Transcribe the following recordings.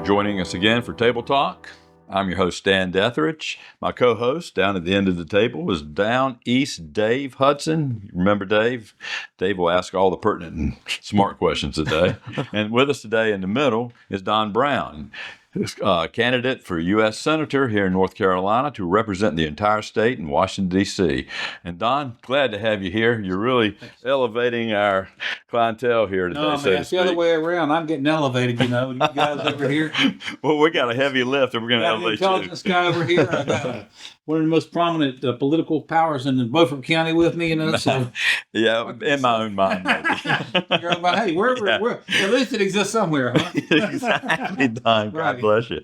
joining us again for Table Talk. I'm your host, Dan Deatherage. My co-host down at the end of the table is Down East Dave Hudson. Remember Dave? Dave will ask all the pertinent and smart questions today. And with us today in the middle is Don Brown, candidate for U.S. Senator here in North Carolina to represent the entire state in Washington, D.C. And Don, glad to have you here. You're really elevating our clientele here today. No, man, it's the other way around. I'm getting elevated, you know. You guys over here. Well, we got a heavy lift, and we're going to elevate you. Got an intelligence guy over here. I got one of the most prominent political powers in Beaufort County with me, you know. So. Yeah, in my own mind, maybe. You're about, hey, where, at least it exists somewhere, huh? Exactly, Don. God Right. bless you.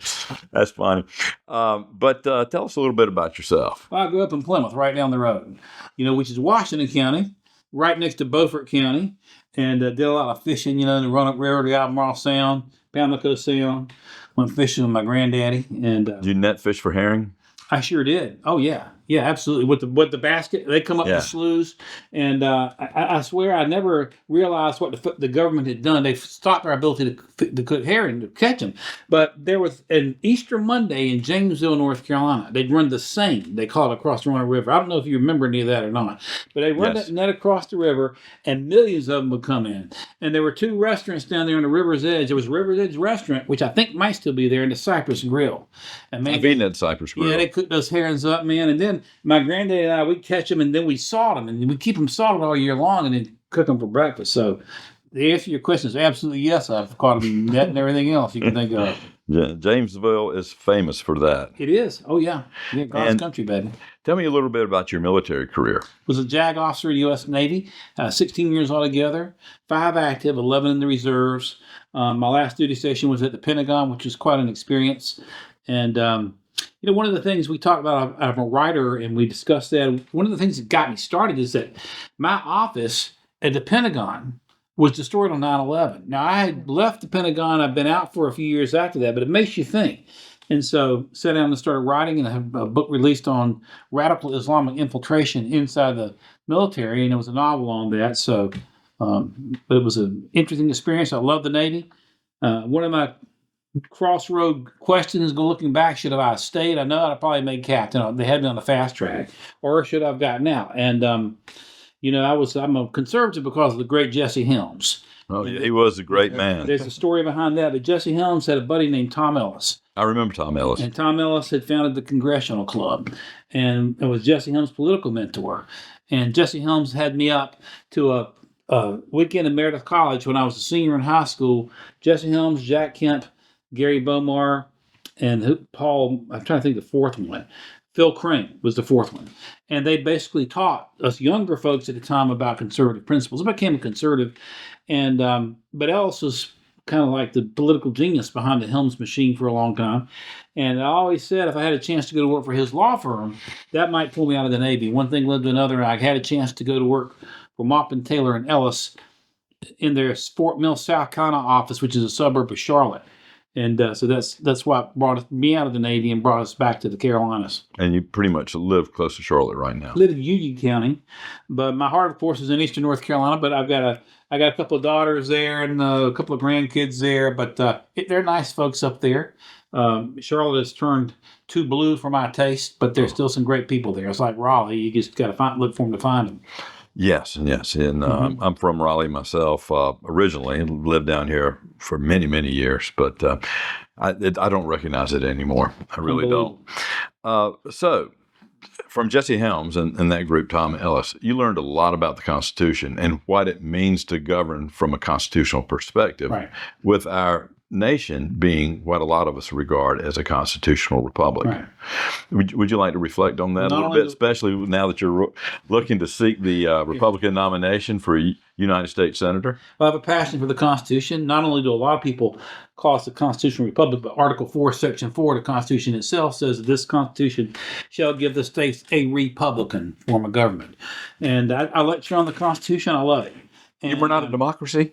That's funny. But tell us a little bit about yourself. Well, I grew up in Plymouth, right down the road, you know, which is Washington County, right next to Beaufort County, and did a lot of fishing, you know, in the Roanoke River, the Albemarle Sound, Pamlico Sound. Went fishing with my granddaddy, and Did you net fish for herring? I sure did. Oh yeah, absolutely. With the basket, they come up the sloughs, and I swear I never realized what the government had done. They stopped our ability to cook herring, to catch them. But there was an Easter Monday in Jamesville, North Carolina. They'd run the seine. They call it across the Roanoke River. I don't know if you remember any of that or not, but they run that net across the river, and millions of them would come in. And there were two restaurants down there on the river's edge. There was River's Edge Restaurant, which I think might still be there, and the Cypress Grill. And man, I've eaten at Cypress Grill. yeah, they cooked those herrings up, man. And then my granddad and I, we'd catch them, and then we salt them, and we keep them salted all year long, and then cook them for breakfast. So the answer to your question is absolutely yes. I've caught them in net and everything else you can think of. Yeah, Jamesville is famous for that. It is. Oh, yeah. Yeah, God's country, baby. Tell me a little bit about your military career. Was a JAG officer in the U.S. Navy, 16 years altogether, 5 active, 11 in the reserves. My last duty station was at the Pentagon, which was quite an experience. And, you know, one of the things we talked about, I'm a writer, and we discussed that. One of the things that got me started is that my office at the Pentagon was destroyed on 9/11. Now, I had left the Pentagon. I've been out for a few years after that, but it makes you think. And so sat down and started writing, and I have a book released on radical Islamic infiltration inside the military, and it was a novel on that. So, but it was an interesting experience. I love the Navy. One of my crossroad questions looking back, should have I stayed? I know I'd probably made captain. They had me on the fast track. Or should I have gotten out? And, you know, I'm a conservative because of the great Jesse Helms. Oh, yeah, he was a great man. There's a story behind that. But Jesse Helms had a buddy named Tom Ellis. I remember Tom Ellis. And Tom Ellis had founded the Congressional Club. And it was Jesse Helms' political mentor. And Jesse Helms had me up to a weekend at Meredith College when I was a senior in high school. Jesse Helms, Jack Kemp, Gary Bomar, and Paul, I'm trying to think of the fourth one. Phil Crane was the fourth one. And they basically taught us younger folks at the time about conservative principles. I became a conservative. And but Ellis was kind of like the political genius behind the Helms machine for a long time. And I always said if I had a chance to go to work for his law firm, that might pull me out of the Navy. One thing led to another. I had a chance to go to work for Maupin, Taylor, and Ellis in their Fort Mill, South Carolina office, which is a suburb of Charlotte. And so that's what brought me out of the Navy and brought us back to the Carolinas. And you pretty much live close to Charlotte right now. I live in Union County, but my heart, of course, is in Eastern North Carolina. But I got a couple of daughters there and a couple of grandkids there. But they're nice folks up there. Charlotte has turned too blue for my taste, but there's still some great people there. It's like Raleigh; you just got to look for them to find them. Yes. And I'm from Raleigh myself originally and lived down here for many, many years, but I don't recognize it anymore. I really don't. So from Jesse Helms and that group, Tom Ellis, you learned a lot about the Constitution and what it means to govern from a constitutional perspective, Right. with our nation being what a lot of us regard as a constitutional republic. Right. Would you like to reflect on that a little bit, especially now that you're looking to seek the Republican nomination for United States Senator? Well, I have a passion for the Constitution. Not only do a lot of people call us a constitutional republic, but Article 4, Section 4 of the Constitution itself says that this Constitution shall give the states a Republican form of government. And I lecture on the Constitution. I love it. And, We're not a democracy?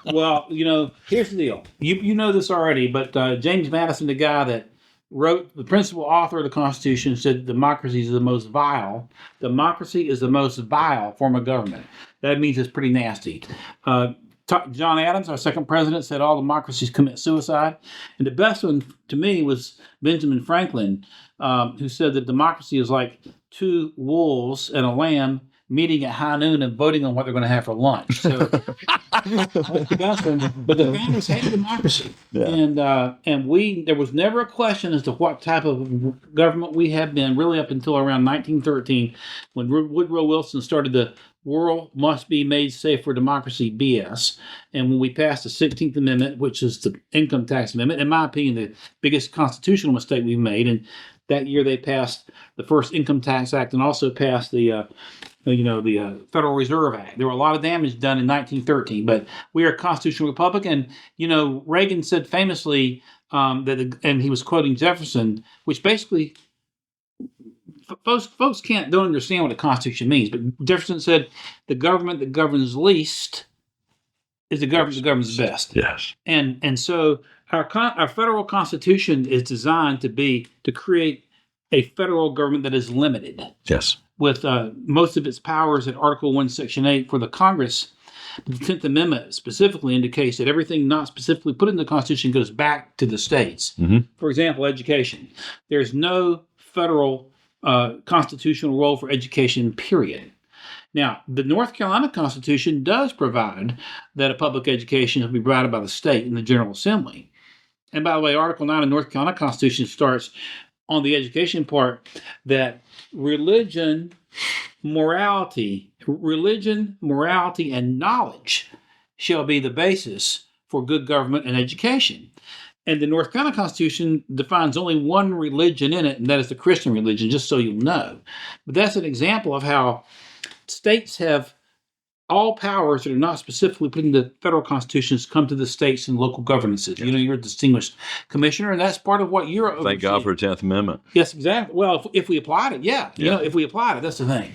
Well, you know, here's the deal. You know this already, but James Madison, the guy that wrote, the principal author of the Constitution, said democracy is the most vile. Democracy is the most vile form of government. That means it's pretty nasty. John Adams, our second president, said all democracies commit suicide. And the best one to me was Benjamin Franklin, who said that democracy is like two wolves and a lamb meeting at high noon and voting on what they're going to have for lunch. So that's the best one. But the founders hated democracy. Yeah. And there was never a question as to what type of government we had been really up until around 1913 when Woodrow Wilson started the world must be made safe for democracy BS. And when we passed the 16th Amendment, which is the income tax amendment, in my opinion, the biggest constitutional mistake we've made. And that year they passed the first Income Tax Act and also passed the Federal Reserve Act. There were a lot of damage done in 1913, but we are a constitutional republic. And, Reagan said famously and he was quoting Jefferson, which basically folks don't understand what the Constitution means. But Jefferson said the government that governs least is the government that governs best. Yes. And so our federal Constitution is designed to create a federal government that is limited. Yes. With most of its powers at Article 1, Section 8 for the Congress. The 10th Amendment specifically indicates that everything not specifically put in the Constitution goes back to the states. Mm-hmm. For example, education. There's no federal constitutional role for education, period. Now, the North Carolina Constitution does provide that a public education will be provided by the state in the General Assembly. And by the way, Article 9 of the North Carolina Constitution starts on the education part that religion, morality, and knowledge shall be the basis for good government and education. And the North Carolina Constitution defines only one religion in it, and that is the Christian religion, just so you'll know. But that's an example of how states have all powers that are not specifically put in the federal constitutions come to the states and local governances. Yes. You're a distinguished commissioner, and that's part of what you're overseeing. Thank God for the 10th Amendment. Yes, exactly. Well, if we applied it, yeah. If we applied it, that's the thing.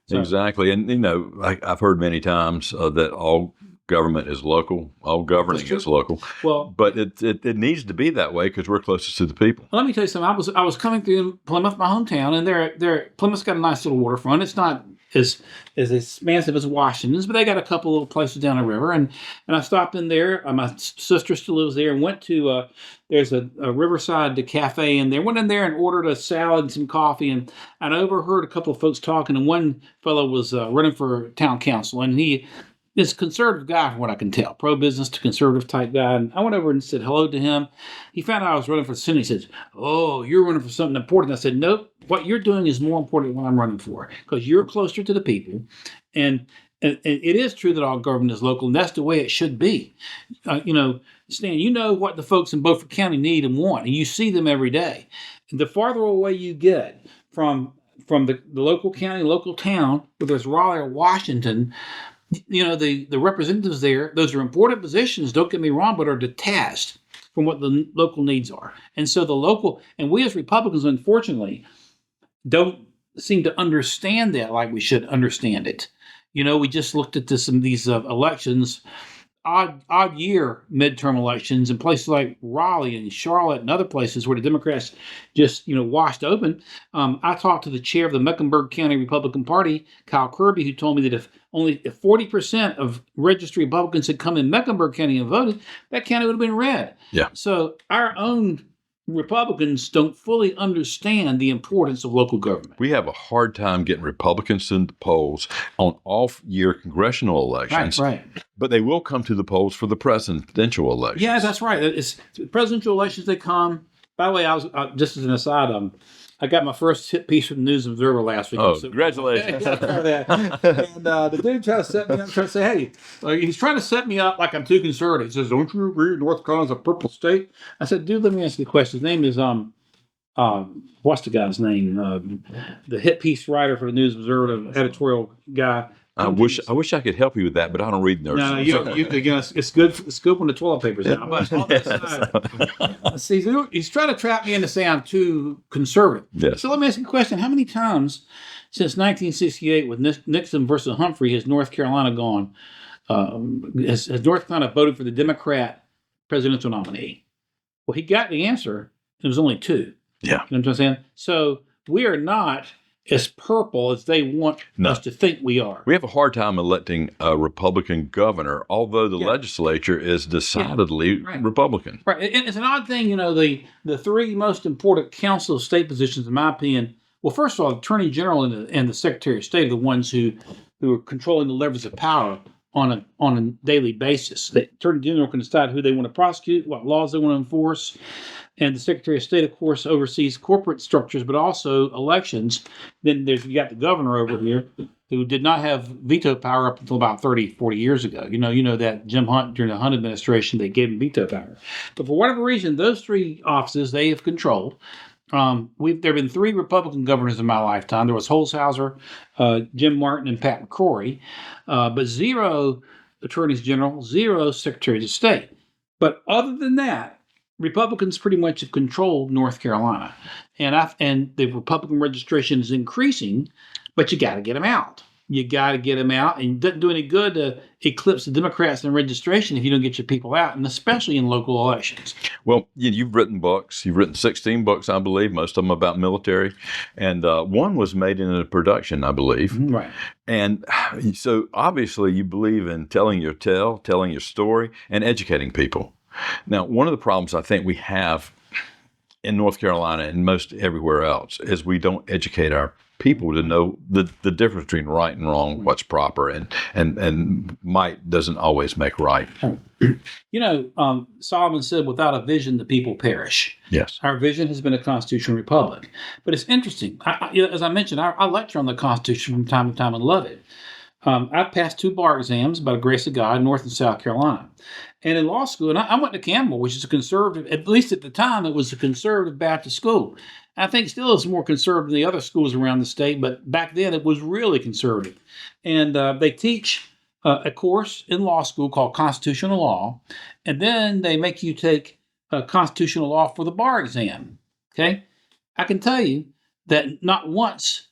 So. Exactly. And, I've heard many times that all government is local, all governing is local. Well, but it needs to be that way because we're closest to the people. Well, let me tell you something. I was coming through Plymouth, my hometown, and Plymouth's got a nice little waterfront. It's not as expansive as Washington's, but they got a couple little places down the river. And I stopped in there. My sister still lives there, and went to there's a Riverside cafe in there. Went in there and ordered a salad and some coffee, and I overheard a couple of folks talking. And one fellow was running for town council, and he is a conservative guy from what I can tell, pro-business to conservative type guy. And I went over and said hello to him. He found out I was running for the Senate. He said, "Oh, you're running for something important." I said, "Nope. What you're doing is more important than what I'm running for because you're closer to the people." And it is true that all government is local, and that's the way it should be. Stan, you know what the folks in Beaufort County need and want, and you see them every day. And the farther away you get from the local county, local town, whether it's Raleigh or Washington, the representatives there, those are important positions, don't get me wrong, but are detached from what the local needs are. And so and we as Republicans, unfortunately, don't seem to understand that like we should understand it. We just looked at these elections, odd year midterm elections in places like Raleigh and Charlotte and other places where the Democrats just, washed open. I talked to the chair of the Mecklenburg County Republican Party, Kyle Kirby, who told me that if 40% of registered Republicans had come in Mecklenburg County and voted, that county would have been red. Yeah. So our own Republicans don't fully understand the importance of local government. We have a hard time getting Republicans in the polls on off-year congressional elections. Right. But they will come to the polls for the presidential elections. Yeah, that's right. It's presidential elections. They come. By the way, I was just as an aside. I got my first hit piece from the News Observer last week. Oh, congratulations. And the dude tried to set me up, trying to say, hey, he's trying to set me up like I'm too conservative. He says, don't you agree North Carolina's a purple state? I said, dude, let me ask you a question. His name is, what's the guy's name? The hit piece writer for the News Observer, editorial guy. I wish I could help you with that, but I don't read nurses. No, it's good. It's good when the toilet paper's out. But on that side, see, he's trying to trap me into saying I'm too conservative. Yes. So let me ask you a question: how many times since 1968, with Nixon versus Humphrey, has North Carolina gone? Has North Carolina voted for the Democrat presidential nominee? Well, he got the answer. It was only two. Yeah. You know what I'm saying? So we are not as purple as they want us to think we are. We have a hard time electing a Republican governor, although the legislature is decidedly Republican. Right. It's an odd thing, the three most important Council of State positions, in my opinion. Well, first of all, the Attorney General and the Secretary of State are the ones who are controlling the levers of power on a daily basis. The Attorney General can decide who they want to prosecute, what laws they want to enforce. And the Secretary of State, of course, oversees corporate structures, but also elections. Then you got the governor over here who did not have veto power up until about 30, 40 years ago. You know that Jim Hunt, during the Hunt administration, they gave him veto power. But for whatever reason, those three offices they have controlled. There have been three Republican governors in my lifetime. There was Holshouser, Jim Martin, and Pat McCrory, but zero attorneys general, zero secretaries of state. But other than that, Republicans pretty much have controlled North Carolina, and the Republican registration is increasing, but you got to get them out. You got to get them out, and it doesn't do any good to eclipse the Democrats in registration if you don't get your people out, and especially in local elections. Well, you've written books. You've written 16 books, I believe, most of them about military, and one was made in a production, I believe. Right. And so obviously you believe in telling your tale, telling your story, and educating people. Now, one of the problems I think we have in North Carolina and most everywhere else is we don't educate our people to know the difference between right and wrong, what's proper, and might doesn't always make right. Solomon said, without a vision, the people perish. Yes. Our vision has been a constitutional republic. But it's interesting. As I mentioned, I lecture on the Constitution from time to time and love it. I've passed 2 bar exams by the grace of God, North and South Carolina. And in law school, and I went to Campbell, which is a conservative, at least at the time, it was a conservative Baptist school. I think still it's more conservative than the other schools around the state, but back then it was really conservative. And they teach a course in law school called constitutional law, and then they make you take constitutional law for the bar exam. Okay? I can tell you that not once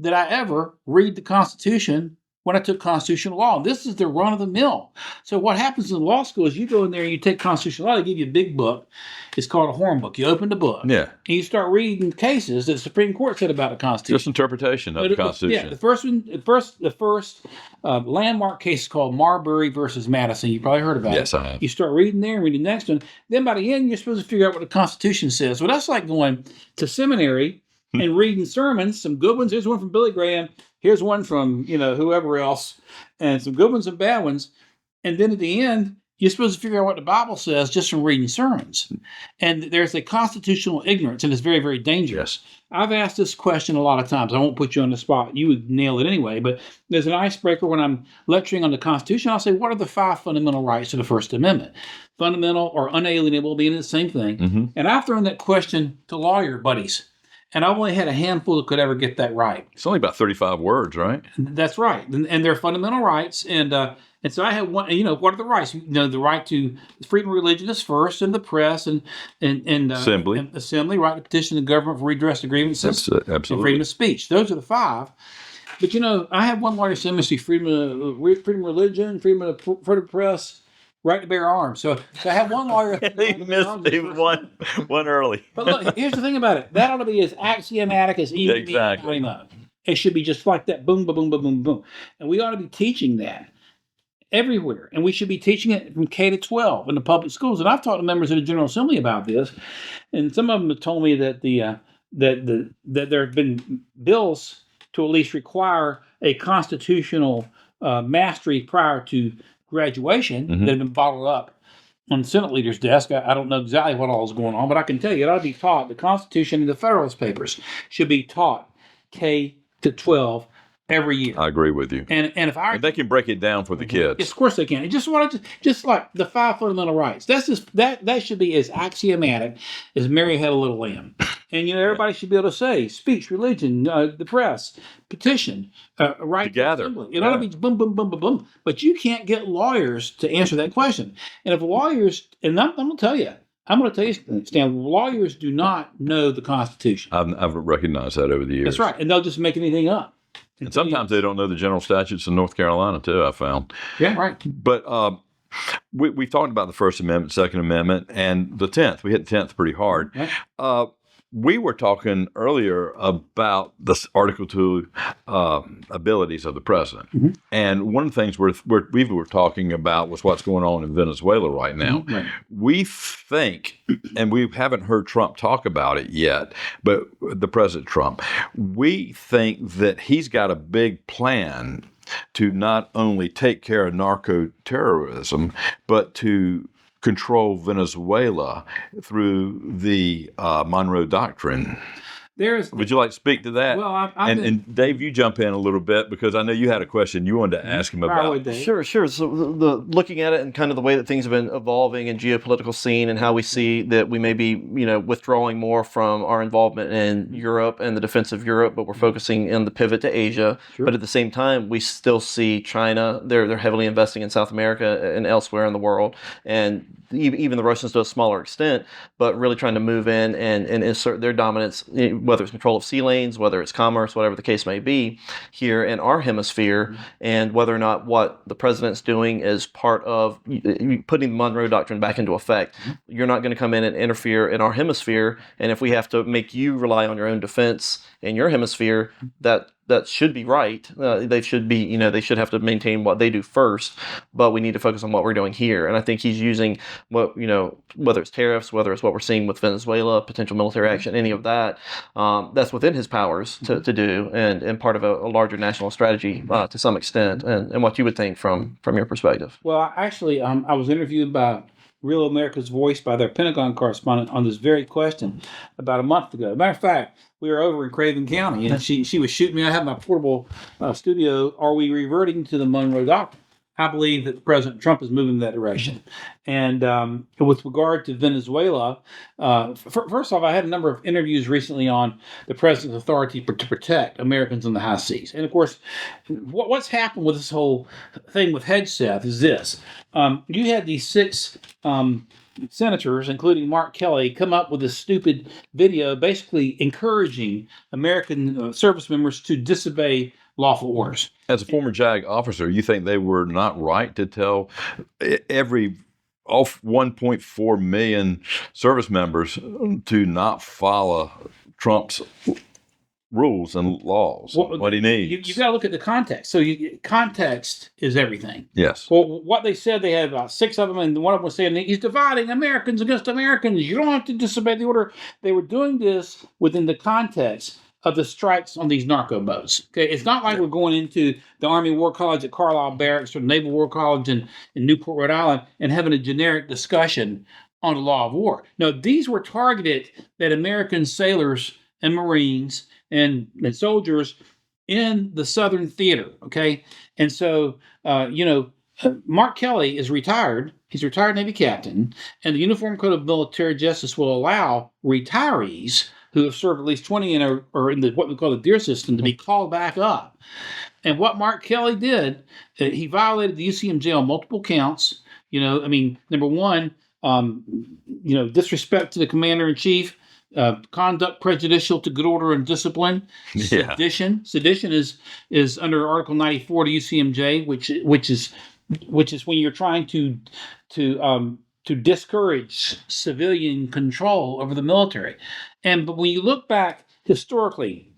did I ever read the Constitution when I took constitutional law. This is the run of the mill. So what happens in law school is you go in there and you take constitutional law, they give you a big book. It's called a horn book. You open the book. Yeah. And you start reading cases that the Supreme Court said about the Constitution. Just interpretation of the Constitution. Yeah. The first landmark case is called Marbury versus Madison. You probably heard about it. Yes, I have. You start reading there and reading the next one. Then by the end, you're supposed to figure out what the Constitution says. Well, that's like going to seminary and reading sermons, some good ones. Here's one from Billy Graham. Here's one from, whoever else, and some good ones and bad ones. And then at the end, you're supposed to figure out what the Bible says just from reading sermons. And there's a constitutional ignorance, and it's very, very dangerous. Yes. I've asked this question a lot of times. I won't put you on the spot. You would nail it anyway. But there's an icebreaker when I'm lecturing on the Constitution. I'll say, what are the 5 fundamental rights to the First Amendment? Fundamental or unalienable being the same thing. Mm-hmm. And I've thrown that question to lawyer buddies. And I only had a handful that could ever get that right. It's only about 35 words, right? That's right. And they're fundamental rights. And so I had one, what are the rights? The right to freedom of religion is first, and the press and assembly. And assembly, right to petition the government for redress of grievances. Absolutely. And freedom of speech. Those are the 5. But, I had one lawyer say, "Mr. freedom of religion, freedom of press, right to bear arms." So I had one lawyer. He missed one early. But look, here's the thing about it. That ought to be as axiomatic as easy exactly. It should be just like that. Boom, boom, boom, boom, boom, boom. And we ought to be teaching that everywhere. And we should be teaching it from K to 12 in the public schools. And I've talked to members of the General Assembly about this. And some of them have told me that that there have been bills to at least require a constitutional mastery prior to graduation that have been bottled up on the Senate leader's desk. I don't know exactly what all is going on, but I can tell you it ought to be taught. The Constitution and the Federalist Papers should be taught K to 12 every year. I agree with you. And if they can break it down for the kids. Yes, of course they can. Just like the 5 fundamental rights. That should be as axiomatic as Mary had a little lamb. And everybody should be able to say speech, religion, the press, petition, right to gather. Assembly. It ought to be boom, boom, boom, boom, boom. But you can't get lawyers to answer that question. And if lawyers, and I'm going to tell you, Stan, lawyers do not know the Constitution. I've recognized that over the years. That's right. And they'll just make anything up. And sometimes they don't know the general statutes in North Carolina, too, I found. Yeah, right. But we've talked about the First Amendment, Second Amendment, and the 10th. We hit the 10th pretty hard. Right. we were talking earlier about the Article 2 abilities of the president. Mm-hmm. And one of the things we were talking about was what's going on in Venezuela right now. Mm-hmm. Right. We think, and we haven't heard Trump talk about it yet, but the President Trump, we think that he's got a big plan to not only take care of narco-terrorism, but to control Venezuela through the Monroe Doctrine. Would you like to speak to that? Well, and Dave, you jump in a little bit because I know you had a question you wanted to ask him about. Sure. So looking at it and kind of the way that things have been evolving in geopolitical scene and how we see that we may be, withdrawing more from our involvement in Europe and the defense of Europe, but we're focusing in the pivot to Asia. Sure. But at the same time, we still see China. They're heavily investing in South America and elsewhere in the world, and even the Russians to a smaller extent, but really trying to move in and insert their dominance, whether it's control of sea lanes, whether it's commerce, whatever the case may be, here in our hemisphere, mm-hmm. and whether or not what the president's doing is part of putting the Monroe Doctrine back into effect. Mm-hmm. You're not going to come in and interfere in our hemisphere, and if we have to make you rely on your own defense in your hemisphere, that should be right. They should be, they should have to maintain what they do first, but we need to focus on what we're doing here. And I think he's using whether it's tariffs, whether it's what we're seeing with Venezuela, potential military action, any of that, that's within his powers to do and part of a larger national strategy to some extent. And what you would think from your perspective. Well, actually, I was interviewed by Real America's Voice by their Pentagon correspondent on this very question about a month ago. Matter of fact, we were over in Craven County, and she was shooting me. I have my portable studio. Are we reverting to the Monroe Doctrine? I believe that President Trump is moving in that direction. And with regard to Venezuela, first off, I had a number of interviews recently on the president's authority to protect Americans on the high seas. And of course, what's happened with this whole thing with Hegseth is this. You had these 6 senators, including Mark Kelly, come up with this stupid video basically encouraging American service members to disobey lawful orders. As a former JAG officer, you think they were not right to tell every 1.4 million service members to not follow Trump's rules and laws, what he needs? You've got to look at the context. So context is everything. Yes. Well, what they said, they had about 6 of them, and one of them was saying he's dividing Americans against Americans. You don't have to disobey the order. They were doing this within the context of the strikes on these narco boats. Okay, it's not like we're going into the Army War College at Carlisle Barracks or the Naval War College in Newport, Rhode Island, and having a generic discussion on the law of war. No, these were targeted at American sailors and Marines and soldiers in the Southern Theater. Okay, and so Mark Kelly is retired. He's a retired Navy captain, and the Uniform Code of Military Justice will allow retirees who have served at least 20 or in what we call the DEER system to be called back up. And what Mark Kelly did, he violated the UCMJ on multiple counts. Number one, disrespect to the commander-in-chief, conduct prejudicial to good order and discipline, sedition. Sedition is under Article 94 to UCMJ, which is when you're trying to discourage civilian control over the military. But when you look back historically,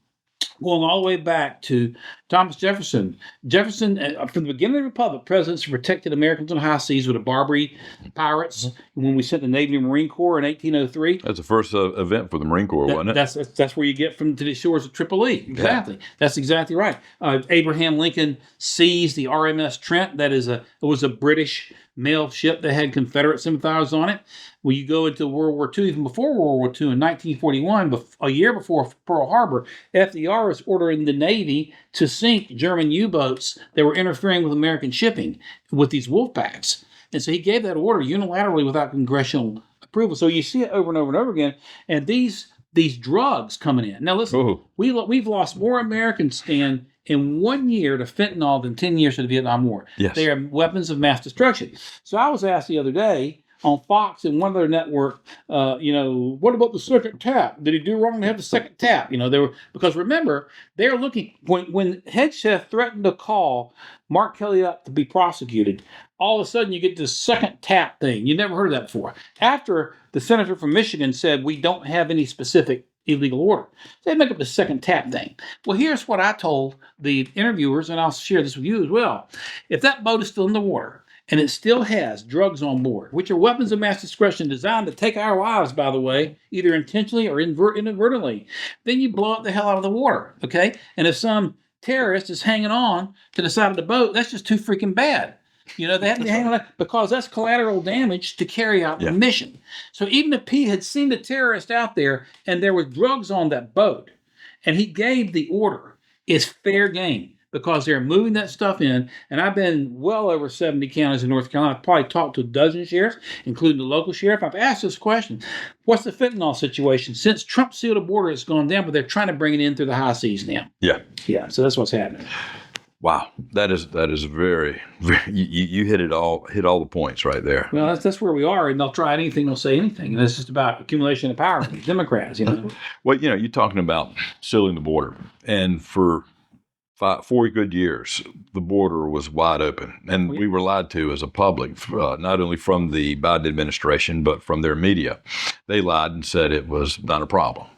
going all the way back to Thomas Jefferson, from the beginning of the Republic, presidents protected Americans on the high seas with the Barbary pirates. When we sent the Navy and Marine Corps in 1803. That's the first event for the Marine Corps, wasn't it? That's where you get from to the shores of Tripoli. Exactly. Yeah. That's exactly right. Abraham Lincoln seized the RMS Trent. It was a British mail ship that had Confederate sympathizers on it. When you go into World War II, even before World War II, in 1941, a year before Pearl Harbor, FDR was ordering the Navy to sink German U-boats that were interfering with American shipping with these wolf packs. And so he gave that order unilaterally without congressional approval. So you see it over and over and over again. And these drugs coming in. Now listen, we've lost more Americans, Stan, in 1 year to fentanyl than 10 years to the Vietnam War. Yes. They are weapons of mass destruction. So I was asked the other day on Fox and one other network, what about the second tap? Did he do wrong to have the second tap? Because remember, they're looking, when Hegseth threatened to call Mark Kelly up to be prosecuted, all of a sudden you get this second tap thing. You never heard of that before. After the senator from Michigan said, we don't have any specific illegal order. So they make up the second tap thing. Well, here's what I told the interviewers, and I'll share this with you as well. If that boat is still in the water, and it still has drugs on board, which are weapons of mass destruction designed to take our lives, by the way, either intentionally or inadvertently, then you blow it the hell out of the water, okay? And if some terrorist is hanging on to the side of the boat, that's just too freaking bad. They have to be hanging on because that's collateral damage to carry out the mission. So even if Pete had seen the terrorist out there and there were drugs on that boat, and he gave the order, it's fair game. Because they're moving that stuff in, and I've been well over 70 counties in North Carolina. I've probably talked to a dozen sheriffs, including the local sheriff. I've asked this question: what's the fentanyl situation? Since Trump sealed the border, it's gone down, but they're trying to bring it in through the high seas now. Yeah. So that's what's happening. Wow, that is very, very. You hit all the points right there. Well, that's where we are, and they'll try anything, they'll say anything, and it's just about accumulation of power. Democrats, Well, you're talking about sealing the border, and for 4 good years, the border was wide open, and we were lied to as a public, not only from the Biden administration, but from their media. They lied and said it was not a problem.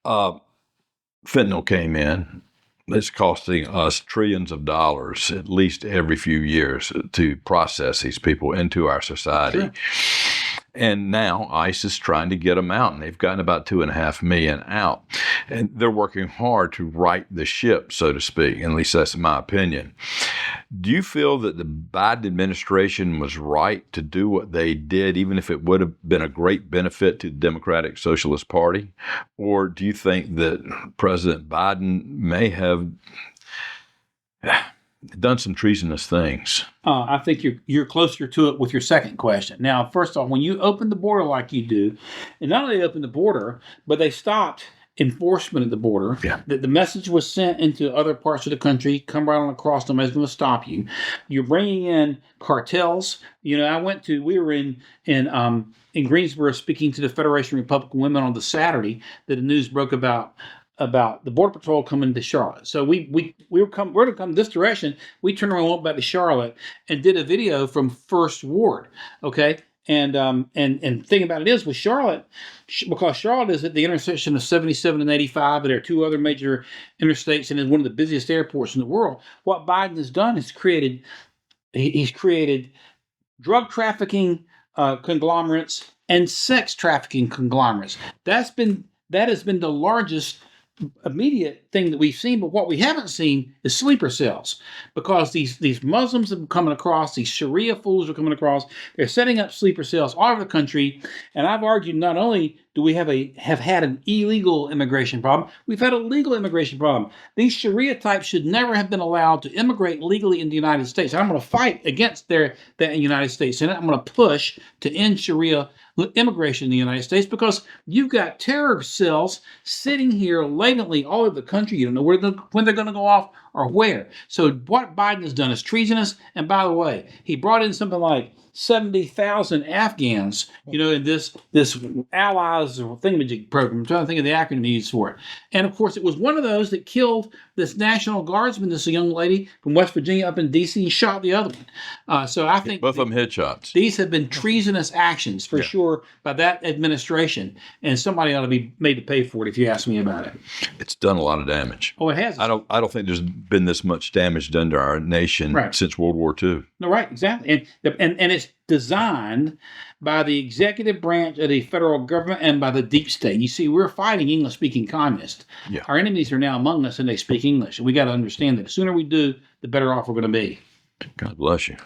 Fentanyl came in. It's costing us trillions of dollars at least every few years to process these people into our society. Sure. And now ICE is trying to get them out, and they've gotten about 2.5 million out. And they're working hard to right the ship, so to speak. At least that's my opinion. Do you feel that the Biden administration was right to do what they did, even if it would have been a great benefit to the Democratic Socialist Party? Or do you think that President Biden may have done some treasonous things? I think you're closer to it with your second question. Now, first off, when you open the border like you do, and not only open the border, but they stopped enforcement at the border. Yeah. The message was sent into other parts of the country: come right on across, nobody's going to stop you. You're bringing in cartels. We were in Greensboro speaking to the Federation of Republican Women on the Saturday that the news broke about the Border Patrol coming to Charlotte. So we're to come this direction. We turned around and went back to Charlotte and did a video from First Ward. Okay. And the thing about it is with Charlotte, because Charlotte is at the intersection of 77 and 85, and there are two other major interstates, and is one of the busiest airports in the world. What Biden has done is he's created drug trafficking conglomerates and sex trafficking conglomerates. That has been the largest immediate thing that we've seen, but what we haven't seen is sleeper cells, because these Muslims are coming across, these Sharia fools are coming across, they're setting up sleeper cells all over the country. And I've argued not only do we have had an illegal immigration problem, we've had a legal immigration problem. These Sharia types should never have been allowed to immigrate legally in the United States. And I'm going to fight against that in the United States Senate. I'm going to push to end Sharia immigration in the United States, because you've got terror cells sitting here latently all over the country. You don't know when they're going to go off or where. So what Biden has done is treasonous. And by the way, he brought in something like 70,000 Afghans, in this allies or thingamajig program. I'm trying to think of the acronym he used for it. And of course, it was one of those that killed this National Guardsman, this young lady from West Virginia up in D.C., and shot the other one. So I think both of them headshots. These have been treasonous actions for sure by that administration, and somebody ought to be made to pay for it, if you ask me about it. It's done a lot of damage. Oh, it has. I don't think there's been this much damage done to our nation since World War II. No, right, exactly. And it's designed by the executive branch of the federal government and by the deep state. You see, we're fighting English-speaking communists. Yeah. Our enemies are now among us, and they speak English. And we got to understand that the sooner we do, the better off we're going to be. God bless you.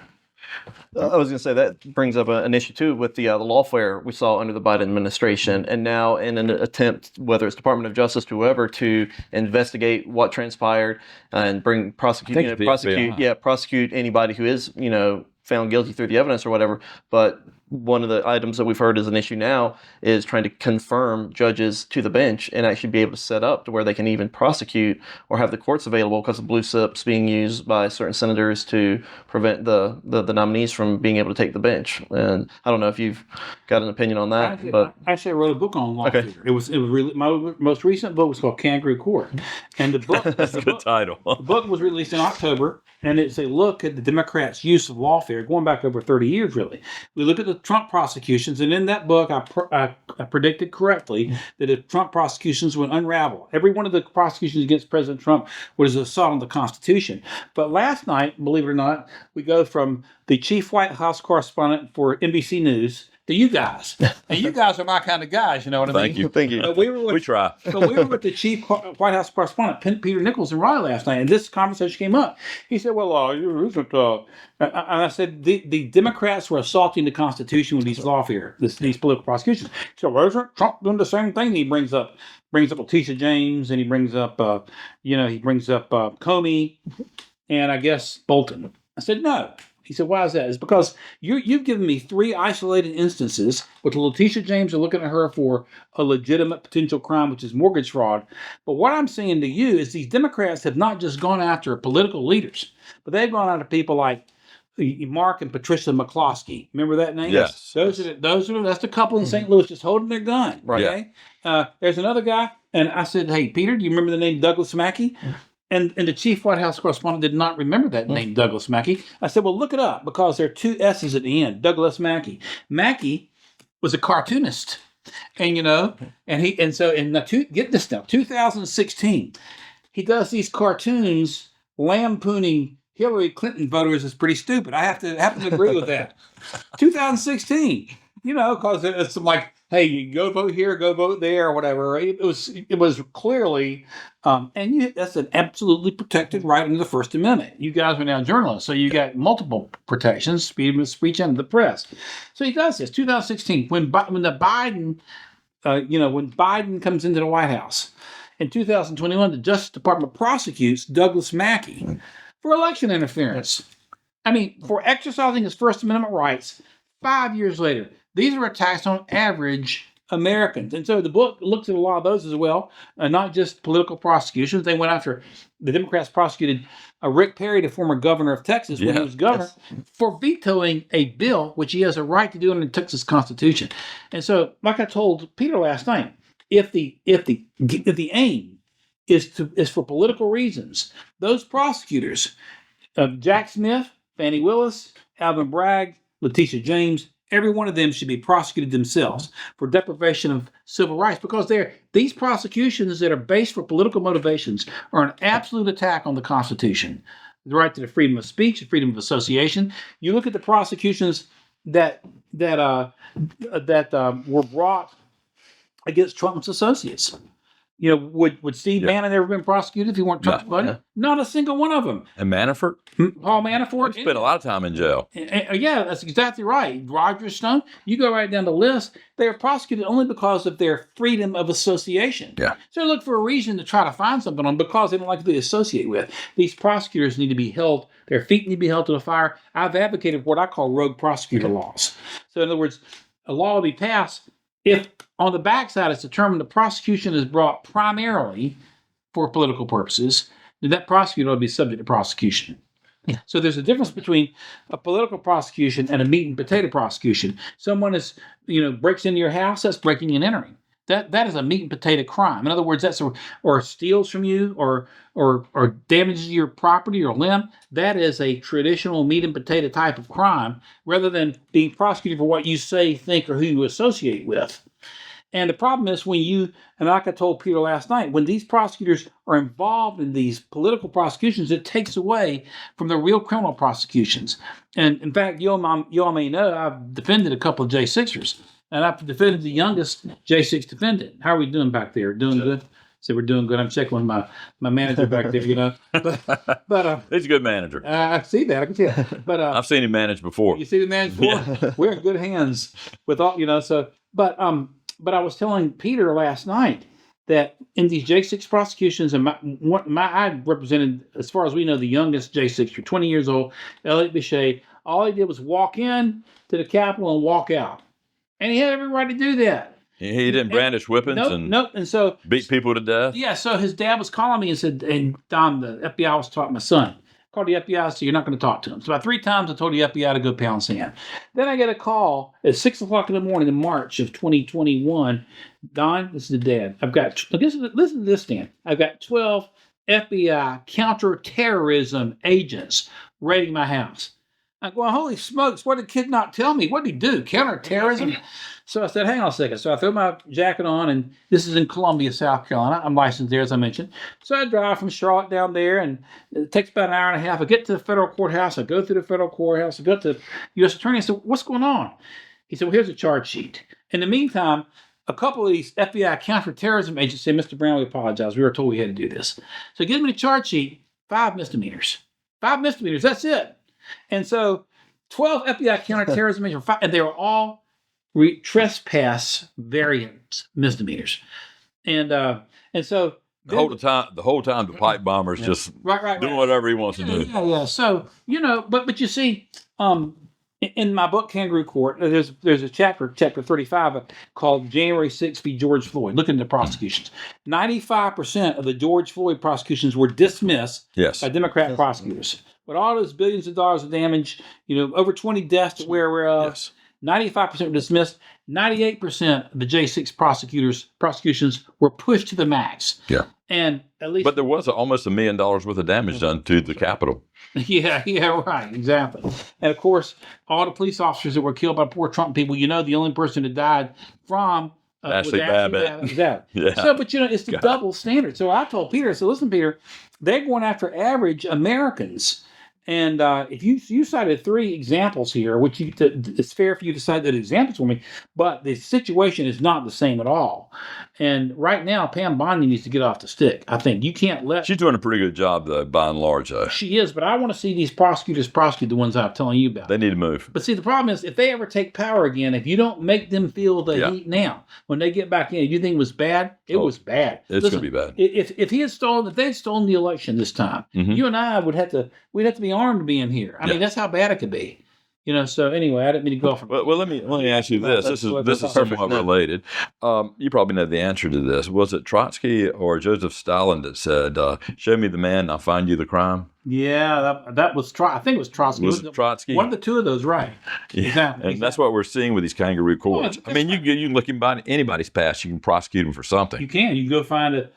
I was going to say that brings up an issue too with the lawfare we saw under the Biden administration, and now in an attempt, whether it's Department of Justice, whoever, to investigate what transpired and prosecute anybody who is found guilty through the evidence or whatever. But one of the items that we've heard is an issue now is trying to confirm judges to the bench and actually be able to set up to where they can even prosecute or have the courts available, because of blue slips being used by certain senators to prevent the nominees from being able to take the bench. And I don't know if you've got an opinion on that. I actually wrote a book on lawfare. Okay. It was really, my most recent book was called Kangaroo Court, and the book that's a good title. The book was released in October, and it's a look at the Democrats' use of lawfare going back over 30 years. Really, we look at the Trump prosecutions, and in that book, I predicted correctly that if Trump prosecutions would unravel, every one of the prosecutions against President Trump was an assault on the Constitution. But last night, believe it or not, we go from the chief White House correspondent for NBC News to you guys. And you guys are my kind of guys, you know what I mean? Thank you. Thank you. We try. But we were with the chief White House correspondent, Peter Nichols, in Raleigh last night, and this conversation came up. He said, well, and I said, the Democrats were assaulting the Constitution with these these political prosecutions. He said, well, isn't Trump doing the same thing? And he brings up Letitia James, and he brings up, Comey, and I guess Bolton. I said, no. He said, why is that? It's because you've given me 3 isolated instances with Letitia James are looking at her for a legitimate potential crime, which is mortgage fraud. But what I'm saying to you is these Democrats have not just gone after political leaders, but they've gone after people like Mark and Patricia McCloskey. Remember that name? Yes. That's the couple in St. Louis just holding their gun. Right. Okay? There's another guy, and I said, hey, Peter, do you remember the name Douglas Mackey? And the chief White House correspondent did not remember that name, Douglas Mackey. I said, well, look it up, because there are 2 S's at the end, Douglas Mackey. Mackey was a cartoonist. And, get this now, 2016, he does these cartoons lampooning Hillary Clinton voters as pretty stupid. I have to agree with that. 2016, because it's like, hey, you go vote here, go vote there, or whatever. It was clearly, that's an absolutely protected right under the First Amendment. You guys are now journalists, so you got multiple protections, freedom of speech and the press. So he does this. 2016, when Biden comes into the White House, in 2021, the Justice Department prosecutes Douglas Mackey for election interference. I mean, for exercising his First Amendment rights. 5 years later, these are attacks on average Americans. And so the book looks at a lot of those as well, not just political prosecutions. They went after, the Democrats prosecuted Rick Perry, the former governor of Texas, when he was governor, for vetoing a bill which he has a right to do under the Texas Constitution. And so, like I told Peter last night, if the aim is for political reasons, those prosecutors, Jack Smith, Fannie Willis, Alvin Bragg, Letitia James, every one of them should be prosecuted themselves for deprivation of civil rights, because these prosecutions that are based for political motivations are an absolute attack on the Constitution, the right to the freedom of speech, the freedom of association. You look at the prosecutions that were brought against Trump's associates. Would Steve Bannon ever been prosecuted if he weren't Trump's buddy? Not a single one of them. And Manafort? Paul Manafort? He spent a lot of time in jail. Yeah, that's exactly right. Roger Stone, you go right down the list, they are prosecuted only because of their freedom of association. Yeah. So they look for a reason to try to find something on because they don't like to be associated with. These prosecutors need to be held, their feet need to be held to the fire. I've advocated what I call rogue prosecutor laws. So in other words, a law will be passed if on the backside it's determined the prosecution is brought primarily for political purposes, then that prosecutor will be subject to prosecution. Yeah. So there's a difference between a political prosecution and a meat and potato prosecution. Someone breaks into your house, that's breaking and entering. That is a meat and potato crime. In other words, or steals from you or damages your property or limb. That is a traditional meat and potato type of crime, rather than being prosecuted for what you say, think, or who you associate with. And the problem is and like I told Peter last night, when these prosecutors are involved in these political prosecutions, it takes away from the real criminal prosecutions. And in fact, you all may know I've defended a couple of J6ers. And I've defended the youngest J6 defendant. How are we doing back there? Doing good? So we're doing good. I'm checking with my manager back there, But he's a good manager. I see that. I can tell. But I've seen him manage before. You see him manage before? Yeah. We're in good hands with all, So, but I was telling Peter last night that in these J6 prosecutions, and I represented, as far as we know, the youngest J6, for 20 years old, Elliot Bichet. All he did was walk in to the Capitol and walk out. And he had every right to do that. He didn't brandish weapons and so beat people to death. Yeah, so his dad was calling me and said, and Don, the FBI was talking to my son. Called the FBI and said, you're not going to talk to him. So about 3 times I told the FBI to go pound sand. Then I get a call at 6 o'clock in the morning in March of 2021. Don, this is the dad. Listen to this, Dan. I've got 12 FBI counterterrorism agents raiding my house. I'm going, holy smokes, what did the kid not tell me? What did he do? Counterterrorism? So I said, hang on a second. So I throw my jacket on, and this is in Columbia, South Carolina. I'm licensed there, as I mentioned. So I drive from Charlotte down there, and it takes about an hour and a half. I get to the federal courthouse. I go through the federal courthouse. I go to the U.S. attorney. I said, what's going on? He said, well, here's a charge sheet. In the meantime, a couple of these FBI counterterrorism agents say, Mr. Brown, we apologize. We were told we had to do this. So he gives me the charge sheet, 5 misdemeanors. 5 misdemeanors, that's it. And so 12 FBI counterterrorism agents, and they were all trespass variant misdemeanors. And so the whole time the pipe bomber's just doing whatever he wants to do. Yeah. So, but you see, in my book, Kangaroo Court, there's a chapter 35, called January 6th v. George Floyd. Look into the prosecutions. 95% of the George Floyd prosecutions were dismissed by Democrat prosecutors. But all those billions of dollars of damage, over 20 deaths that we're aware of, 95% were dismissed. 98% of the J6 prosecutions were pushed to the max. Yeah. And at least, but there was almost $1 million worth of damage done to the Capitol. Yeah, right, exactly. And of course, all the police officers that were killed by poor Trump people, the only person that died from Ashley Babbitt. Yeah. So, but it's the double standard. So I told Peter, listen, Peter, they're going after average Americans. And if you cited 3 examples here, which it's fair for you to cite those examples for me, but the situation is not the same at all. And right now, Pam Bondi needs to get off the stick. I think you can't let. She's doing a pretty good job, though, by and large. Though. She is, but I want to see these prosecutors prosecute the ones I'm telling you about. They need to move. But see, the problem is, if they ever take power again, if you don't make them feel the heat now, when they get back in, you think it was bad? It was bad. It's going to be bad. If they had stolen the election this time, you and I we'd have to be armed to be in here. I mean, that's how bad it could be. So anyway, I didn't mean to go from. Well, let me ask you this. This is somewhat related. You probably know the answer to this. Was it Trotsky or Joseph Stalin that said, "Show me the man, I'll find you the crime"? Yeah, that was I think it was Trotsky. Was it Trotsky? One of the two of those, right? Yeah. Exactly. And that's what we're seeing with these kangaroo courts. I mean, you can look in anybody's past, you can prosecute them for something. You can. You can go find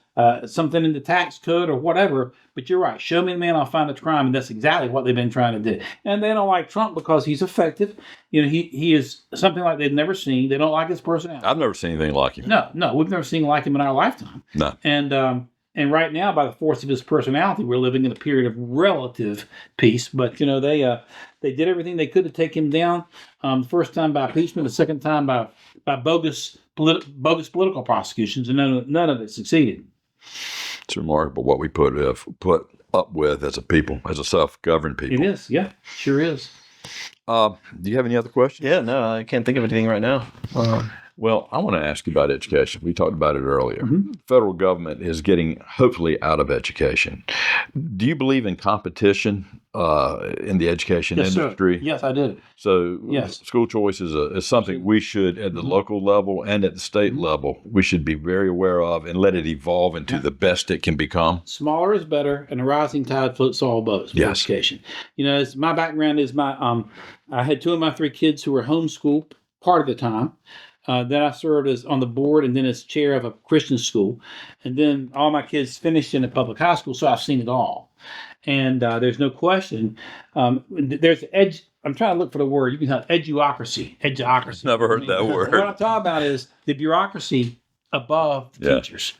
something in the tax code or whatever. But you're right. Show me the man, I'll find the crime, and that's exactly what they've been trying to do. And they don't like Trump because he's effective. He is something like they've never seen. They don't like his personality. I've never seen anything like him. No, we've never seen like him in our lifetime. No. And right now, by the force of his personality, we're living in a period of relative peace. But they did everything they could to take him down. The first time by impeachment, the second time by bogus political prosecutions, and none of it succeeded. It's remarkable what we put up with as a people, as a self-governed people. It is, yeah, sure is. Do you have any other questions? Yeah, no, I can't think of anything right now. Well, I want to ask you about education. We talked about it earlier. Mm-hmm. Federal government is getting, hopefully, out of education. Do you believe in competition in the education industry? Sir. Yes, I do. So school choice is something we should, at the local level and at the state level, we should be very aware of and let it evolve into the best it can become. Smaller is better, and a rising tide floats all boats with education. My background is I had 2 of my 3 kids who were homeschooled part of the time. Then I served on the board and then as chair of a Christian school. And then all my kids finished in a public high school, so I've seen it all. And there's no question. There's I'm trying to look for the word. You can have eduocracy. Never heard that word. What I'm talking about is the bureaucracy above the teachers.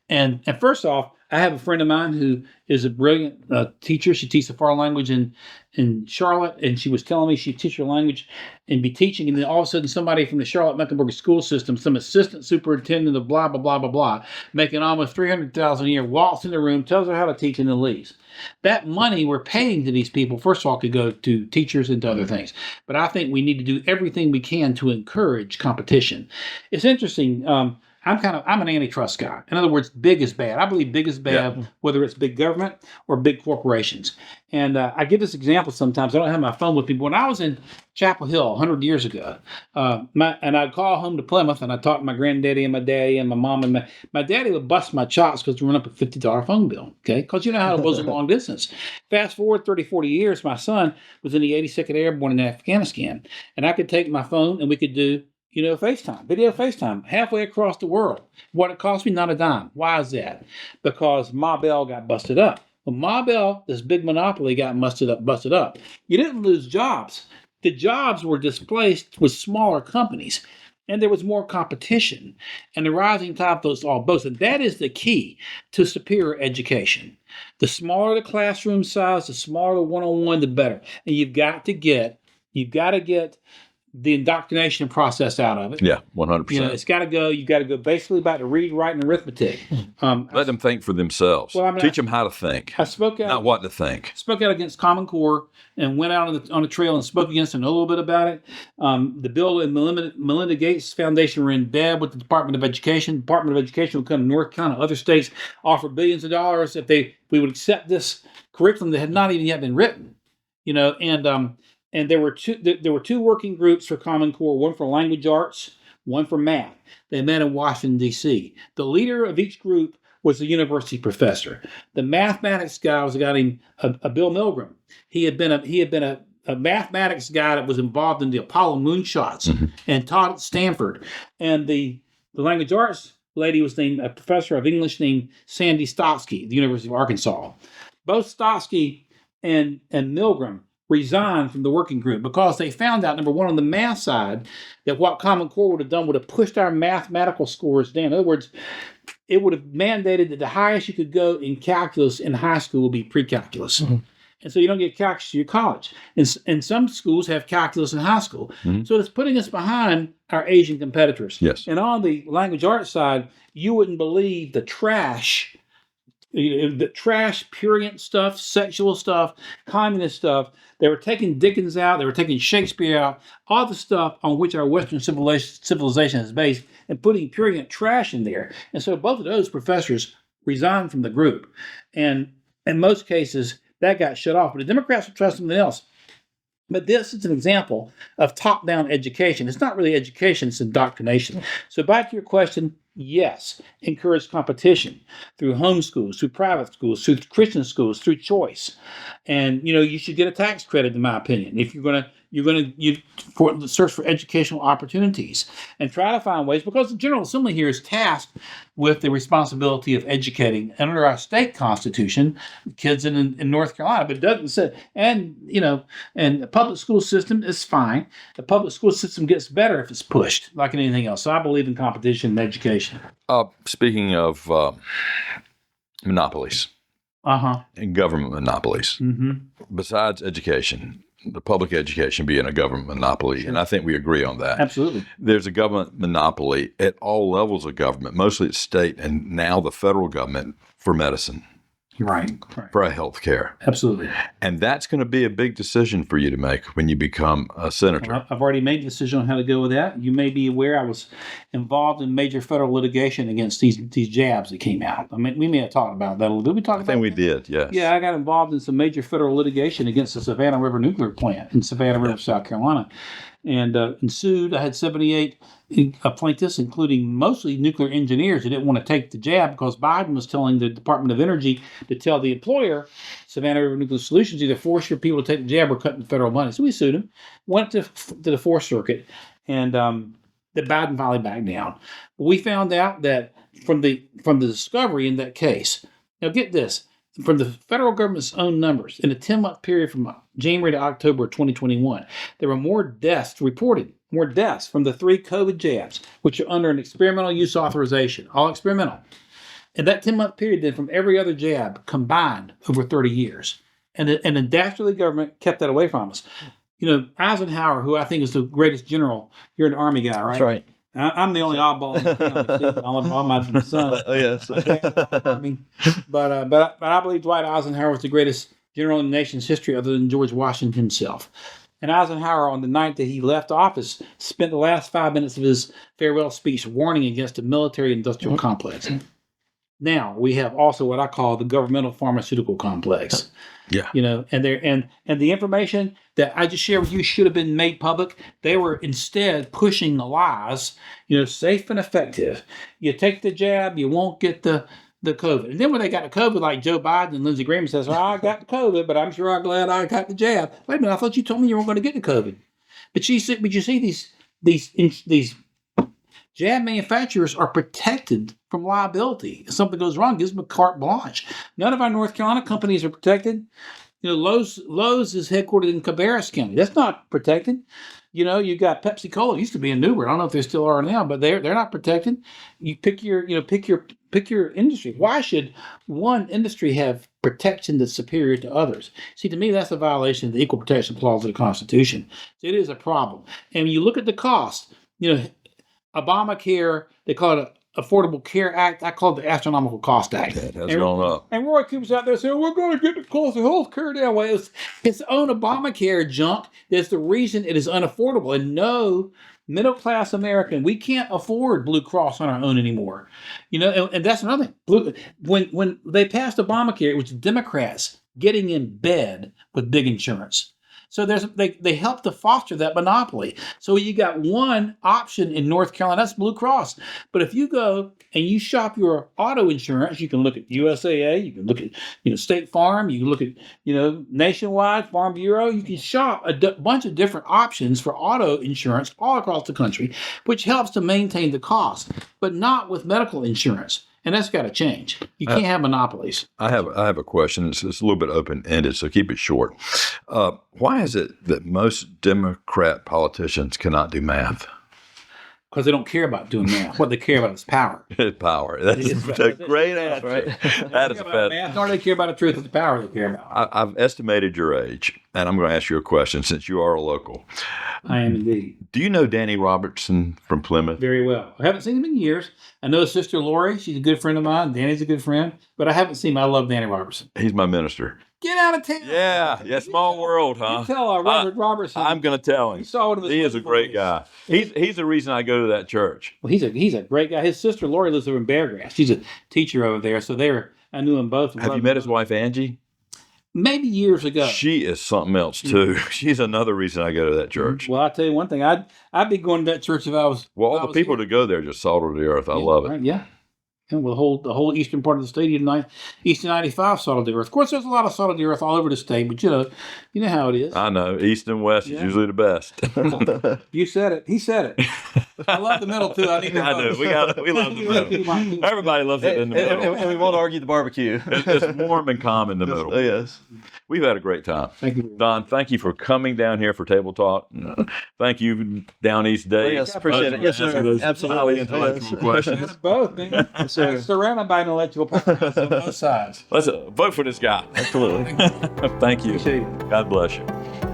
And first off, I have a friend of mine who is a brilliant teacher. She teaches a foreign language in Charlotte, and she was telling me she'd teach her language and be teaching, and then all of a sudden somebody from the Charlotte-Mecklenburg school system, some assistant superintendent of blah, blah, blah, blah, blah, making almost $300,000 a year, walks in the room, tells her how to teach, and then leaves. That money we're paying to these people, first of all, could go to teachers and to other things. But I think we need to do everything we can to encourage competition. It's interesting. I'm an antitrust guy. In other words, big is bad. I believe big is bad, whether it's big government or big corporations. And I give this example sometimes. I don't have my phone with me. But when I was in Chapel Hill 100 years ago, and I'd call home to Plymouth, and I'd talk to my granddaddy and my daddy and my mom. And my daddy would bust my chops because we run up a $50 phone bill, okay? Because you know how it was a long distance. Fast forward 30, 40 years, my son was in the 82nd Airborne in Afghanistan. And I could take my phone and we could do video FaceTime, halfway across the world. What it cost me, not a dime. Why is that? Because Ma Bell got busted up. When Ma Bell, this big monopoly, got busted up, you didn't lose jobs. The jobs were displaced with smaller companies, and there was more competition. And the rising tide floats all boats. And that is the key to superior education. The smaller the classroom size, the smaller the one-on-one, the better. And you've got to get the indoctrination process out of it. Yeah, 100%. You know, it's got to go. You got to go basically back to read, write, and arithmetic. Let them think for themselves. Well, I mean, Teach them how to think, I spoke out, not what to think. spoke out against Common Core and went out on the trail and spoke against it and a little bit about it. The Bill and Melinda Gates Foundation were in bed with the Department of Education. The Department of Education would come to North Carolina, other states, offer billions of dollars if we would accept this curriculum that had not even yet been written. You know, and there were two working groups for Common Core, one for language arts, one for math. They met in Washington, D.C. The leader of each group was a university professor. The mathematics guy was a guy named Bill Milgram. He had been a mathematics guy that was involved in the Apollo moonshots and taught at Stanford. And the language arts lady was named a professor of English named Sandy Stotsky at the University of Arkansas. Both Stotsky and Milgram resigned from the working group because they found out, number one, on the math side, that what Common Core would have done would have pushed our mathematical scores down. In other words, it would have mandated that the highest you could go in calculus in high school would be pre-calculus. And so you don't get calculus to your college. And some schools have calculus in high school. So it's putting us behind our Asian competitors. Yes. And on the language arts side, you wouldn't believe the trash, purient stuff, sexual stuff, communist stuff. They were taking Dickens out. They were taking Shakespeare out. All the stuff on which our Western civilization is based, and putting purient trash in there. And so both of those professors resigned from the group. And in most cases, that got shut off. But the Democrats would try something else. But this is an example of top-down education. It's not really education, it's indoctrination. So back to your question, yes, encourage competition through homeschools, through private schools, through Christian schools, through choice. And, you know, you should get a tax credit, in my opinion, if you're going to search for educational opportunities and try to find ways, because the General Assembly here is tasked with the responsibility of educating under our state constitution kids in North Carolina, but it doesn't say. And the public school system is fine. The public school system gets better if it's pushed, like in anything else. So I believe in competition and education. Speaking of monopolies and government monopolies, besides education, the public education being a government monopoly, and I think we agree on that. Absolutely. There's a government monopoly at all levels of government, mostly at state and now the federal government, for medicine. Right. For our health care. Absolutely. And that's going to be a big decision for you to make when you become a senator. Well, I've already made a decision on how to go with that. You may be aware I was involved in major federal litigation against these jabs that came out. I mean, we may have talked about that a little bit. We talked about I think we did, yes. Yeah, I got involved in some major federal litigation against the Savannah River nuclear plant in Savannah River, South Carolina. And sued. I had 78 plaintiffs, including mostly nuclear engineers who didn't want to take the jab because Biden was telling the Department of Energy to tell the employer, Savannah River Nuclear Solutions, either force your people to take the jab or cut the federal money. So we sued him, went to the Fourth Circuit, and the Biden finally backed down. We found out that from the discovery in that case, now get this, from the federal government's own numbers, in a 10-month period from January to October 2021, there were more deaths from the 3 COVID jabs, which are under an experimental use authorization, all experimental. In that 10-month period, then, from every other jab combined over 30 years. And the dastardly government kept that away from us. You know, Eisenhower, who I think is the greatest general, you're an Army guy, right? That's right. I'm the only oddball in the family. All my sons. Oh, yes. But I believe Dwight Eisenhower was the greatest general in the nation's history other than George Washington himself. And Eisenhower, on the night that he left office, spent the last 5 minutes of his farewell speech warning against the military-industrial complex. Now, we have also what I call the governmental pharmaceutical complex. Yeah. You know, and the information that I just shared with you should have been made public. They were instead pushing the lies, safe and effective. You take the jab, you won't get the COVID. And then when they got the COVID, like Joe Biden and Lindsey Graham says, well, I got the COVID, but I'm sure I'm glad I got the jab. Wait a minute, I thought you told me you weren't going to get the COVID. But you see these jab manufacturers are protected from liability. If something goes wrong, gives them a carte blanche. None of our North Carolina companies are protected. Lowe's is headquartered in Cabarrus County. That's not protected. You got Pepsi Cola. It used to be in Newbert. I don't know if they still are now, but they're not protected. You pick your industry. Why should one industry have protection that's superior to others? See, to me, that's a violation of the Equal Protection Clause of the Constitution. So it is a problem. And you look at the cost. Obamacare, they call it Affordable Care Act. I call it the Astronomical Cost Act. It has gone up. And Roy Cooper's out there saying, we're going to get the cost of health care down. Well, it's its own Obamacare junk that's the reason it is unaffordable. And no middle-class American, we can't afford Blue Cross on our own anymore. And that's another thing. When they passed Obamacare, it was Democrats getting in bed with big insurance. So they help to foster that monopoly. So you got one option in North Carolina, that's Blue Cross. But if you go and you shop your auto insurance, you can look at USAA, you can look at State Farm, you can look at Nationwide, Farm Bureau. You can shop a bunch of different options for auto insurance all across the country, which helps to maintain the cost, but not with medical insurance. And that's got to change. You can't have monopolies. I have a question. It's a little bit open-ended, so keep it short. Why is it that most Democrat politicians cannot do math? Because they don't care about doing math. What they care about is power. Power. That's a great answer. Right. That is bad. Math, nor do they care about the truth. It's the power they care about. I've estimated your age, and I'm going to ask you a question since you are a local. I am indeed. Do you know Danny Robertson from Plymouth? Very well. I haven't seen him in years. I know his sister Lori. She's a good friend of mine. Danny's a good friend. But I haven't seen him. I love Danny Robertson. He's my minister. Get out of town. Yeah, small world, huh? You tell Robert Robertson. I'm going to tell him. He is a great guy. He's the reason I go to that church. Well, he's a great guy. His sister Lori lives over in Beargrass. She's a teacher over there. So I knew them both. Have you met his wife, Angie? Maybe years ago. She is something else, too. She's another reason I go to that church. Well, I'll tell you one thing. I'd be going to that church if I was... Well, all the people that go there just salt of the earth. I love it. Right, yeah. And the whole eastern part of the state, Eastern 95 salt of the earth. Of course, there's a lot of salt of the earth all over the state, but you know how it is. I know. East and west is usually the best. You said it. He said it. I love the middle, too. I do. We love the middle. Everybody loves it in the middle. And we won't argue the barbecue. It's warm and calm in the middle. Yes. We've had a great time. Thank you. Don, thank you for coming down here for Table Talk. Thank you, Down East Dave. Yes, appreciate it. Yes, sir. Absolutely. Intellectual questions. Both, man. Yes, sir. Surrounded by intellectual partners on both sides. Let's vote for this guy. Absolutely. Thank you. Appreciate it. God bless you.